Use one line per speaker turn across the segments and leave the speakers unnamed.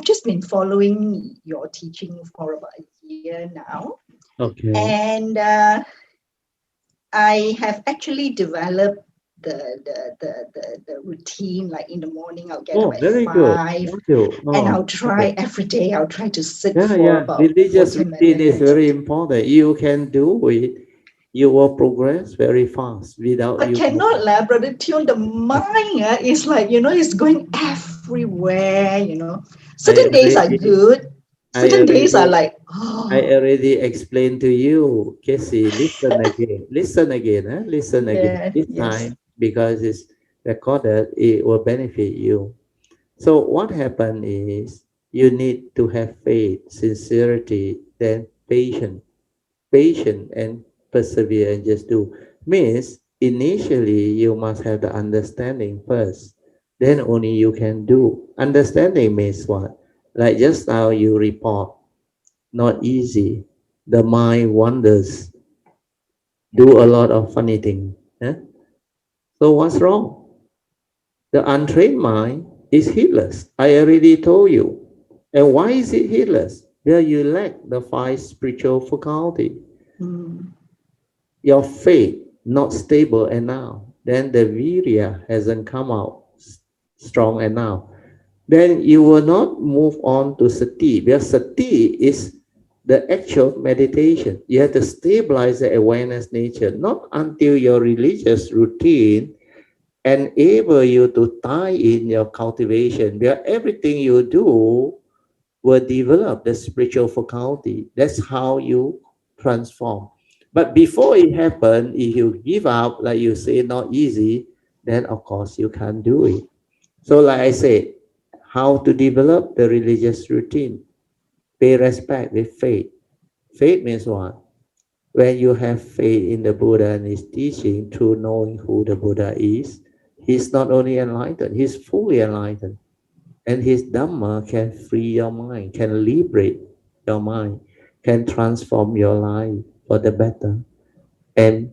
just been following your teaching for about a year now.
Okay.
And I have actually developed the routine. Like in the morning, I'll get up
Oh,
at
very good.
5,
Thank you.
and
Oh,
I'll
very
try
good.
every day. I'll try to sit
Yeah,
for
yeah.
about
Religious
40
routine is
minutes.
very important. You can do it. You will progress very fast without
But
you
cannot,
knowing.
lah, Brother Tune. The mind is like, it's going everywhere.
I
Certain days are
already,
good.
I
Certain days are
already,
like,
I
oh,
already explained to you, Casey. Listen again. Listen again. Listen again.
yeah,
This
yes.
time, because it's recorded, it will benefit you. So what happened is you need to have faith, sincerity, then patience and persevere and just do. Means initially you must have the understanding first. Then only you can do. Understanding means what? Like just now you report, not easy. The mind wanders, do a lot of funny things. Eh? So what's wrong? The untrained mind is heedless. I already told you. And why is it heedless? Well, you lack the five spiritual faculty.
Mm.
Your faith not stable enough. Then the virya hasn't come out strong enough. Then you will not move on to sati. Because sati is the actual meditation. You have to stabilize the awareness nature, not until your religious routine enable you to tie in your cultivation, where everything you do will develop the spiritual faculty. That's how you transform. But before it happens, if you give up, like you say, not easy, then of course you can't do it. So, like I said, how to develop the religious routine? Pay respect with faith. Faith means what? When you have faith in the Buddha and his teaching through knowing who the Buddha is, he's not only enlightened, he's fully enlightened. And his Dhamma can free your mind, can liberate your mind, can transform your life for the better and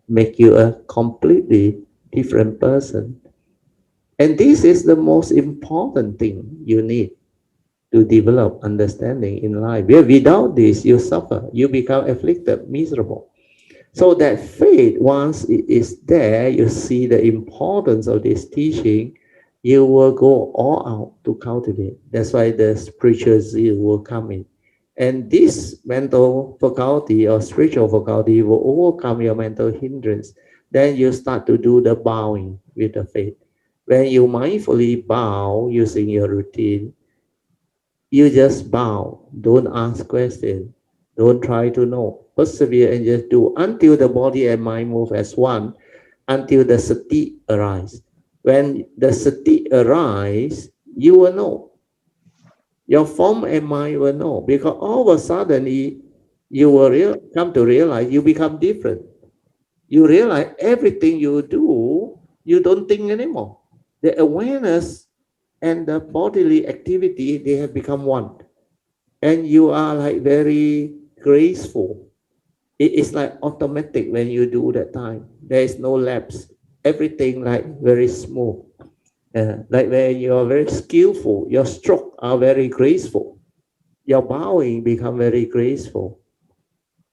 make you a completely different person. And this is the most important thing you need to develop understanding in life. Without this, you suffer, you become afflicted, miserable. So that faith, once it is there, you see the importance of this teaching, you will go all out to cultivate. That's why the spiritual zeal will come in. And this mental faculty or spiritual faculty will overcome your mental hindrance. Then you start to do the bowing with the faith. When you mindfully bow using your routine, you just bow. Don't ask questions. Don't try to know. Persevere and just do until the body and mind move as one, until the sati arise. When the sati arise, you will know. Your form and mind will know. Because all of a sudden, you will come to realize you become different. You realize everything you do, you don't think anymore. The awareness and the bodily activity, they have become one, and you are like very graceful. It is like automatic when you do that time. There is no lapse. Everything like very smooth. Like when you are very skillful, your stroke are very graceful. Your bowing become very graceful.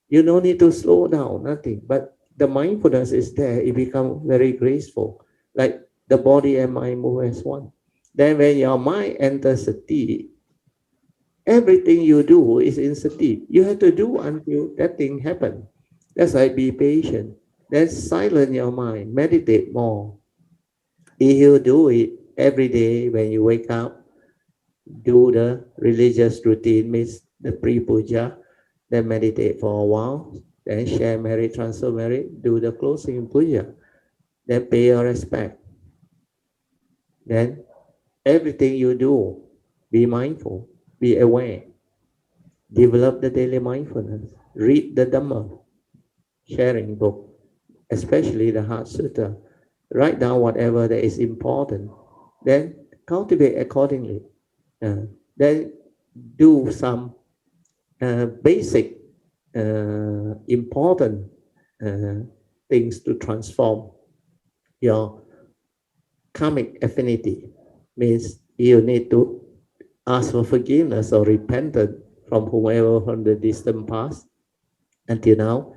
You don't need to slow down, nothing. But the mindfulness is there. It become very graceful. Like the body and mind move as one. Then when your mind enters sati, everything you do is instinctive. You have to do until that thing happen. That's why be patient. Then silence your mind. Meditate more. If you do it every day when you wake up, do the religious routine, means the pre-puja, then meditate for a while, then share merit, transfer merit, do the closing puja, then pay your respect. Then everything you do, be mindful, be aware. Develop the daily mindfulness. Read the Dhamma, sharing book, especially the Heart Sutra. Write down whatever that is important. Then cultivate accordingly. Then do some basic, important uh, things to transform your karmic affinity. Means you need to ask for forgiveness or repentance from whomever from the distant past until now,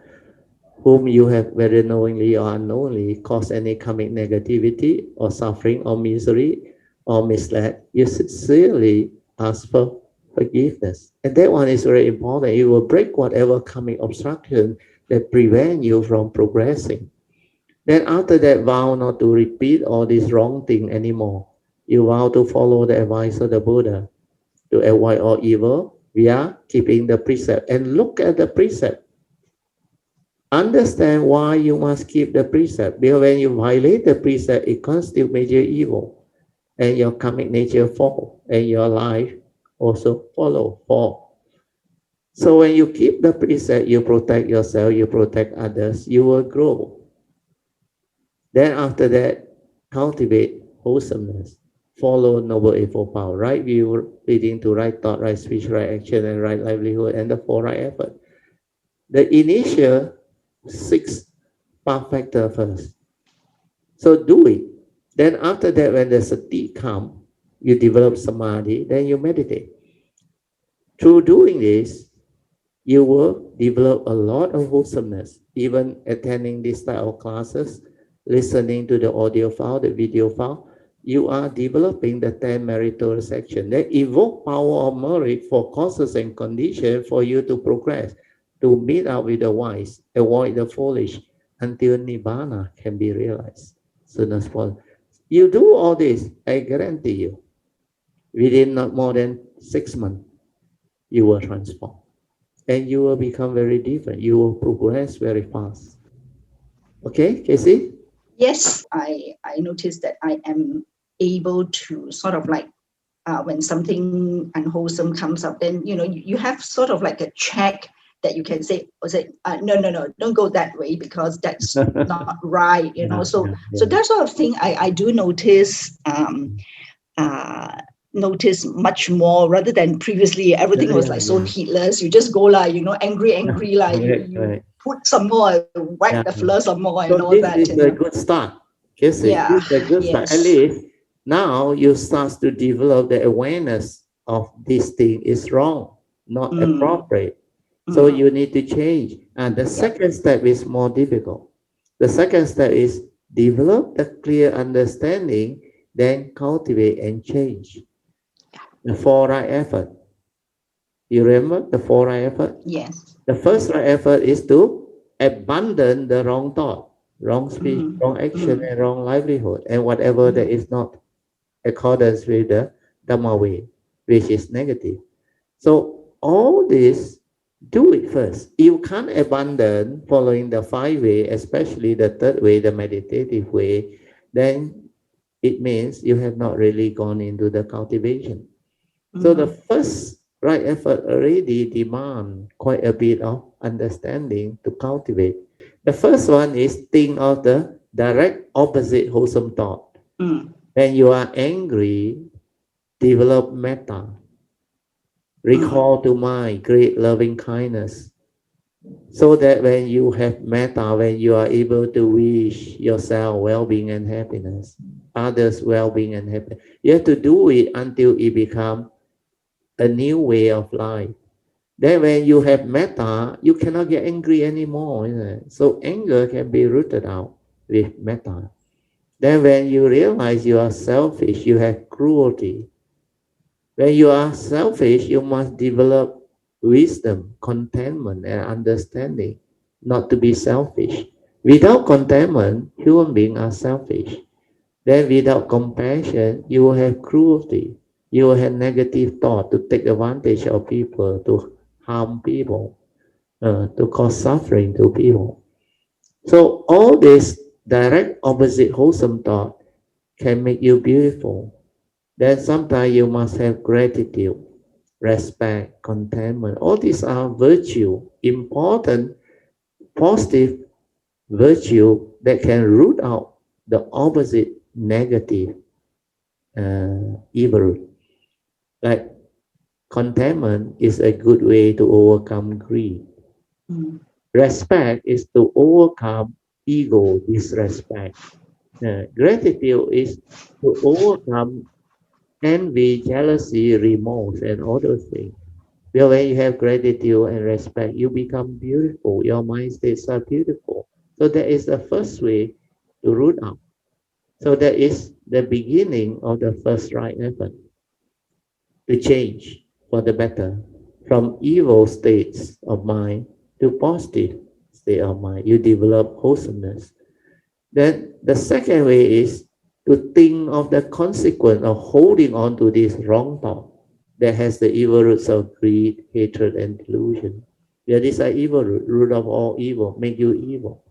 whom you have very knowingly or unknowingly caused any karmic negativity or suffering or misery or misled, you sincerely ask for forgiveness. And that one is very important. You will break whatever karmic obstruction that prevent you from progressing. Then after that, vow not to repeat all this wrong thing anymore. You vow to follow the advice of the Buddha, to avoid all evil. We are keeping the precept and look at the precept. Understand why you must keep the precept. Because when you violate the precept, it constitutes major evil, and your karmic nature fall, and your life also fall. So when you keep the precept, you protect yourself, you protect others, you will grow. Then after that, cultivate wholesomeness. Follow Noble Eightfold Path, right view leading to right thought, right speech, right action, and right livelihood, and the four right effort. The initial 6 path factor first. So do it. Then after that, when the sati come, you develop samadhi, then you meditate. Through doing this, you will develop a lot of wholesomeness, even attending this type of classes, listening to the audio file, the video file. You are developing the 10 meritorious action that evoke power of merit for causes and conditions for you to progress, to meet up with the wise, avoid the foolish, until Nibbana can be realized soon as possible. You do all this, I guarantee you, within not more than 6 months, you will transform and you will become very different. You will progress very fast. Okay, Casey?
Yes, I noticed that I am able to sort of like when something unwholesome comes up, then you have sort of like a check that you can say or say no, don't go that way because that's not right.
Yeah,
So
yeah,
so
yeah.
that sort of thing I do notice. Uh, Notice much more rather than previously
Yeah,
everything was
yeah,
like so
yeah.
heatless. You just go like angry like
Correct,
you
correct.
put some more,
Yeah.
wipe the floor some more and
So
all
this
that.
is a good start. Casey,
Yeah.
this is a good start. At
Yes.
least now you start to develop the awareness of this thing is wrong, not
Mm,
appropriate. So
mm,
you need to change. And the
yep.
second step is more difficult. The second step is develop a clear understanding, then cultivate and change. The four right effort. You remember the four right effort?
Yes.
The first right effort is to abandon the wrong thought, wrong speech,
Mm,
wrong action,
mm,
and wrong livelihood, and whatever that
mm,
is not accordance with the Dhamma way, which is negative. So all this, do it first. You can't abandon following the 5 way, especially the third way, the meditative way, then it means you have not really gone into the cultivation. So the
mm,
first right effort already demand quite a bit of understanding to cultivate. The first one is think of the direct opposite wholesome thought.
mm,
When you are angry, develop metta.
mm,
Recall to mind great loving kindness. So that when you have metta, when you are able to wish yourself well-being and happiness, others well-being and happiness, you have to do it until it becomes a new way of life. Then when you have metta, you cannot get angry anymore. Isn't it? So anger can be rooted out with metta. Then when you realize you are selfish, you have cruelty. When you are selfish, you must develop wisdom, contentment, and understanding not to be selfish. Without contentment, human beings are selfish. Then without compassion, you will have cruelty. You will have negative thought to take advantage of people, to harm people, to cause suffering to people. So all this direct opposite wholesome thought can make you beautiful. Then sometimes you must have gratitude, respect, contentment. All these are virtue, important, positive virtue that can root out the opposite negative evil. Like contentment is a good way to overcome greed.
mm,
Respect is to overcome ego, disrespect. Gratitude is to overcome envy, jealousy, remorse, and all those things. Well, when you have gratitude and respect, you become beautiful. Your mind states are beautiful. So that is the first way to root out. So that is the beginning of the first right effort to change for the better from evil states of mind to positive state of mind. You develop wholesomeness. Then the second way is to think of the consequence of holding on to this wrong thought that has the evil roots of greed, hatred, and delusion. Yeah, these are evil root of all evil, make you evil.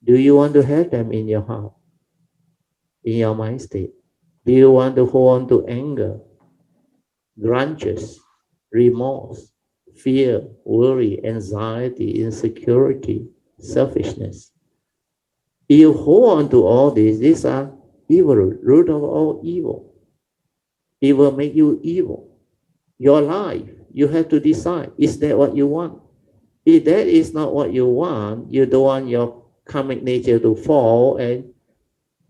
Do you want to have them in your heart, in your mind state? Do you want to hold on to anger, grudges, remorse, fear, worry, anxiety, insecurity, selfishness? If you hold on to all these are evil root of all evil. It will make you evil. Your life, you have to decide, is that what you want? If that is not what you want, you don't want your karmic nature to fall and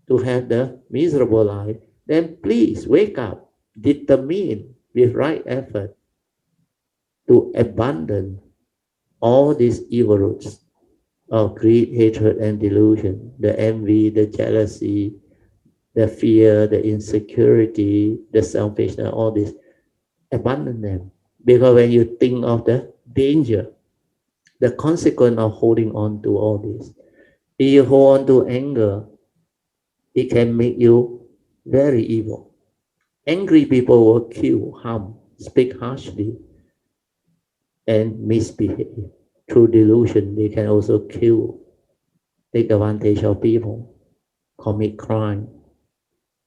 to have the miserable life, then please wake up, determine with right effort to abandon all these evil roots of greed, hatred, and delusion, the envy, the jealousy, the fear, the insecurity, the selfishness, all this, abandon them. Because when you think of the danger, the consequence of holding on to all this, if you hold on to anger, it can make you very evil. Angry people will kill, harm, speak harshly, and misbehave. Through delusion, they can also kill, take advantage of people, commit crime.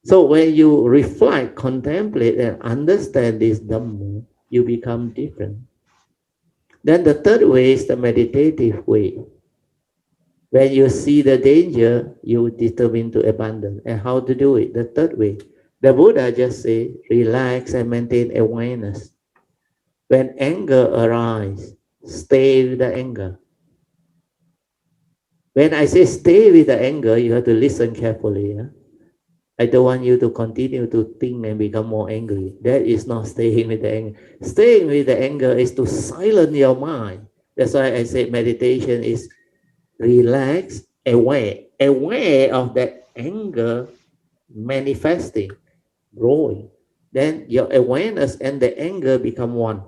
So when you reflect, contemplate, and understand this Dhamma, you become different. Then the third way is the meditative way. When you see the danger, you determine to abandon. And how to do it? The third way. The Buddha just say, relax and maintain awareness. When anger arises, stay with the anger. When I say stay with the anger, you have to listen carefully. Yeah? I don't want you to continue to think and become more angry. That is not staying with the anger. Staying with the anger is to silence your mind. That's why I say meditation is relax, aware of that anger manifesting, growing. Then your awareness and the anger become one.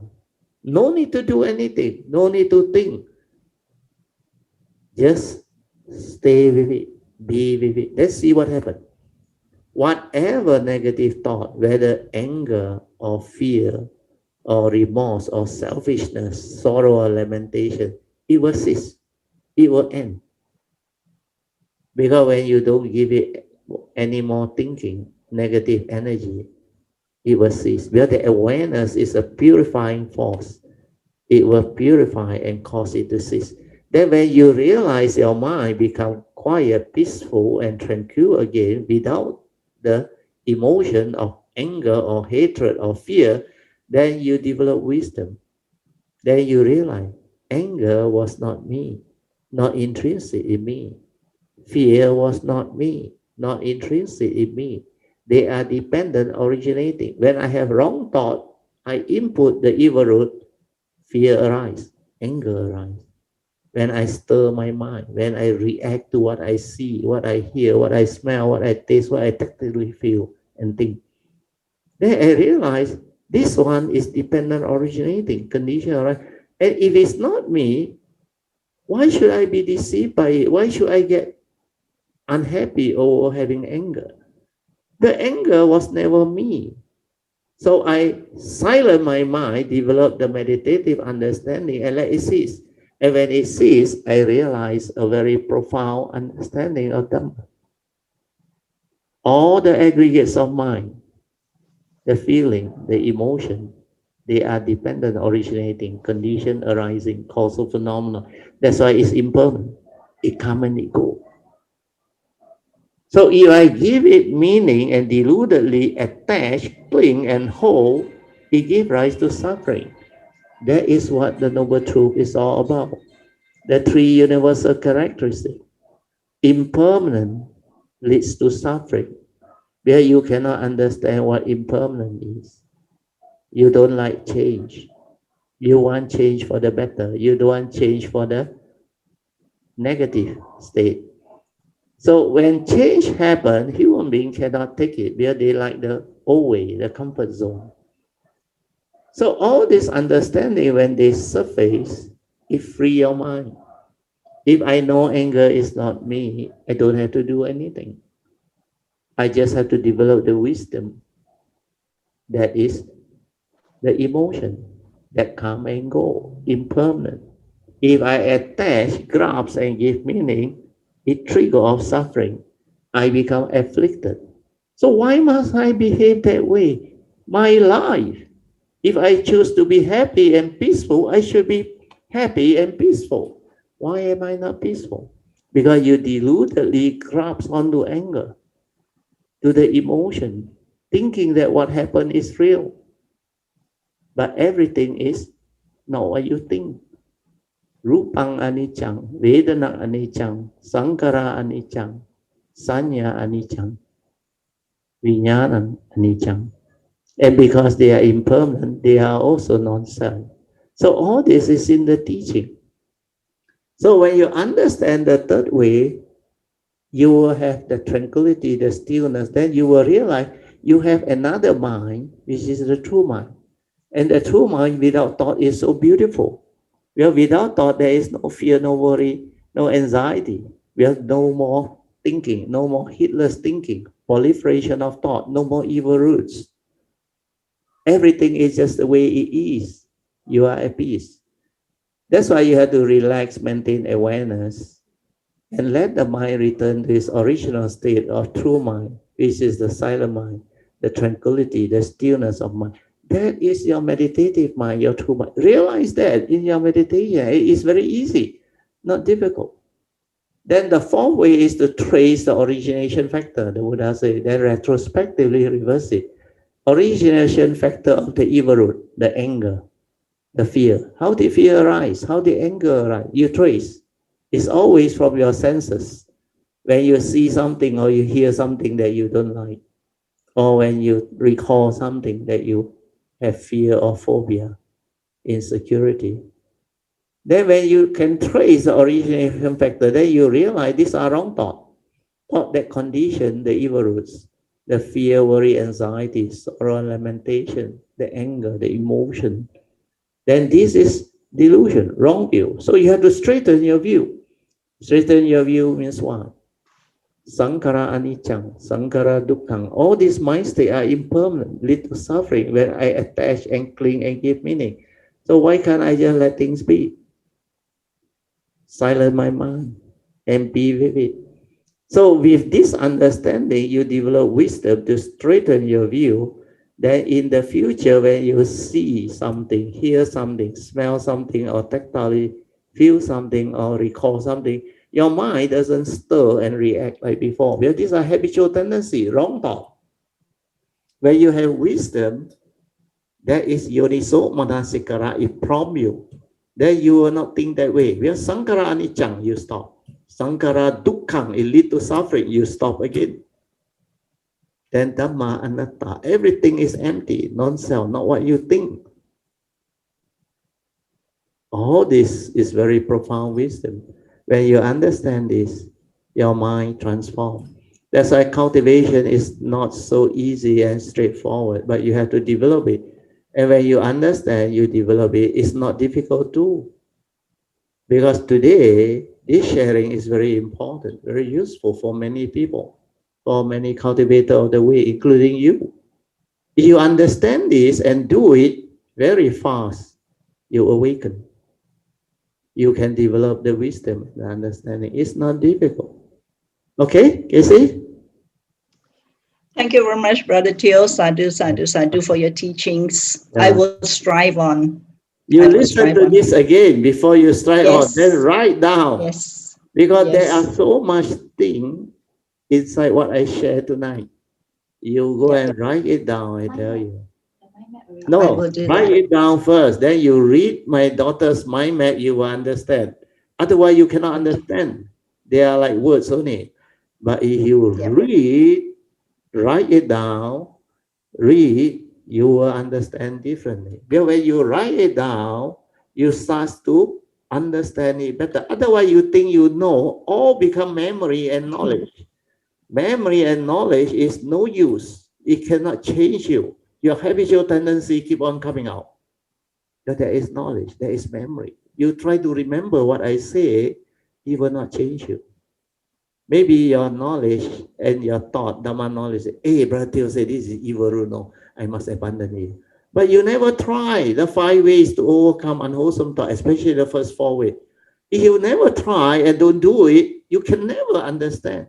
No need to do anything, no need to think. Just stay with it, be with it. Let's see what happens. Whatever negative thought, whether anger or fear or remorse or selfishness, sorrow or lamentation, it will cease, it will end. Because when you don't give it any more thinking, negative energy, it will cease. Because the awareness is a purifying force. It will purify and cause it to cease. Then when you realize your mind become quiet, peaceful, and tranquil again without the emotion of anger or hatred or fear, then you develop wisdom. Then you realize anger was not me, not intrinsic in me. Fear was not me, not intrinsic in me. They are dependent originating. When I have wrong thought, I input the evil root, fear arises, anger arises. When I stir my mind, when I react to what I see, what I hear, what I smell, what I taste, what I tactically feel and think, then I realize this one is dependent originating, condition arise. And if it's not me, why should I be deceived by it? Why should I get unhappy or having anger? The anger was never me. So I silence my mind, develop the meditative understanding, and let it cease. And when it ceases, I realize a very profound understanding of Dhamma. All the aggregates of mind, the feeling, the emotion, they are dependent, originating, condition arising, causal phenomena. That's why it's impermanent. It come and it go. So if I give it meaning and deludedly attach, cling, and hold, it gives rise to suffering. That is what the Noble Truth is all about. The three universal characteristics. Impermanent leads to suffering. where you cannot understand what impermanent is. You don't like change. You want change for the better. You don't want change for the negative state. So when change happens, human being cannot take it because they like the old way, the comfort zone. So all this understanding, when they surface, it free your mind. If I know anger is not me, I don't have to do anything. I just have to develop the wisdom that is the emotion that come and go, impermanent. If I attach, grasp, and give meaning, it trigger of suffering. I become afflicted. So why must I behave that way? My life. If I choose to be happy and peaceful, I should be happy and peaceful. Why am I not peaceful? Because you deludedly grasp onto anger, to the emotion, thinking that what happened is real. But everything is not what you think. Rupang anicang, Vedana anicang, Sankara anicang, Sanya anicang, Vinyanan anicang. And because they are impermanent, they are also non-self. So all this is in the teaching. So when you understand the third way, you will have the tranquility, the stillness, then you will realize you have another mind, which is the true mind. And the true mind without thought is so beautiful. Well, without thought, there is no fear, no worry, no anxiety. We have no more thinking, no more heedless thinking, proliferation of thought, no more evil roots. Everything is just the way it is. You are at peace. That's why you have to relax, maintain awareness, and let the mind return to its original state of true mind, which is the silent mind, the tranquility, the stillness of mind. That is your meditative mind, your true mind. Realize that in your meditation. It is very easy, not difficult. Then the fourth way is to trace the origination factor. The Buddha said, then retrospectively reverse it. Origination factor of the evil root, the anger, the fear. How did fear arise? How did anger arise? You trace. It's always from your senses. When you see something or you hear something that you don't like, or when you recall something that you have fear or phobia, insecurity. Then when you can trace the origination factor, then you realize these are wrong thought. Thought that condition the evil roots, the fear, worry, anxiety, sorrow, lamentation, the anger, the emotion. Then this is delusion, wrong view. So you have to straighten your view. Straighten your view means what? Sankara anicang, Sankara dukkhang. All these mind states are impermanent, lead to suffering when I attach and cling and give meaning. So why can't I just let things be? Silence my mind and be with it. So with this understanding, you develop wisdom to straighten your view. Then in the future, when you see something, hear something, smell something, or tactily feel something, or recall something, your mind doesn't stir and react like before. Because these are habitual tendency, wrong thought. When you have wisdom, that is yoniso manasikara, it prompt you. Then you will not think that way. Because sankara anicang, you stop. Sankara dukkhang, it lead to suffering, you stop again. Then Dhamma anatta, everything is empty, non-self, not what you think. All this is very profound wisdom. When you understand this, your mind transforms. That's why cultivation is not so easy and straightforward, but you have to develop it. And when you understand, you develop it, it's not difficult too. Because today, this sharing is very important, very useful for many people, for many cultivators of the way, including you. If you understand this and do it very fast, you awaken. You can develop the wisdom, the understanding. It's not difficult. Okay, Casey?
Thank you very much, Brother Teo. Sadhu, sadhu, sadhu for your teachings.
Yeah.
I will strive on.
You listen to this again before you strike on, then write down.
Yes.
Because there are so much things inside what I share tonight. You go and write it down, I tell you. No, write it down first. Then you read my daughter's mind map, you will understand. Otherwise, you cannot understand. They are like words only. But if you read write it down, read, you will understand differently. Because when you write it down, you start to understand it better. Otherwise, you think you know, all become memory and knowledge. Memory and knowledge is no use. It cannot change you. Your habitual tendency keep on coming out. But there is knowledge, there is memory. You try to remember what I say, it will not change you. Maybe your knowledge and your thought, Dhamma knowledge, hey, Brother Teo said this is evil rule, no, I must abandon it. But you never try the 5 ways to overcome unwholesome thought, especially the first 4 ways. If you never try and don't do it, you can never understand.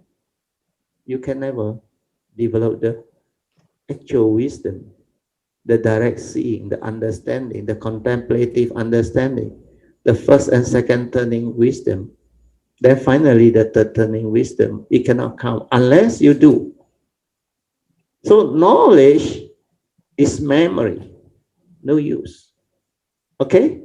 You can never develop the actual wisdom, the direct seeing, the understanding, the contemplative understanding, the first and second turning wisdom. Then finally, the third turning wisdom, it cannot come unless you do. So knowledge is memory, no use. Okay?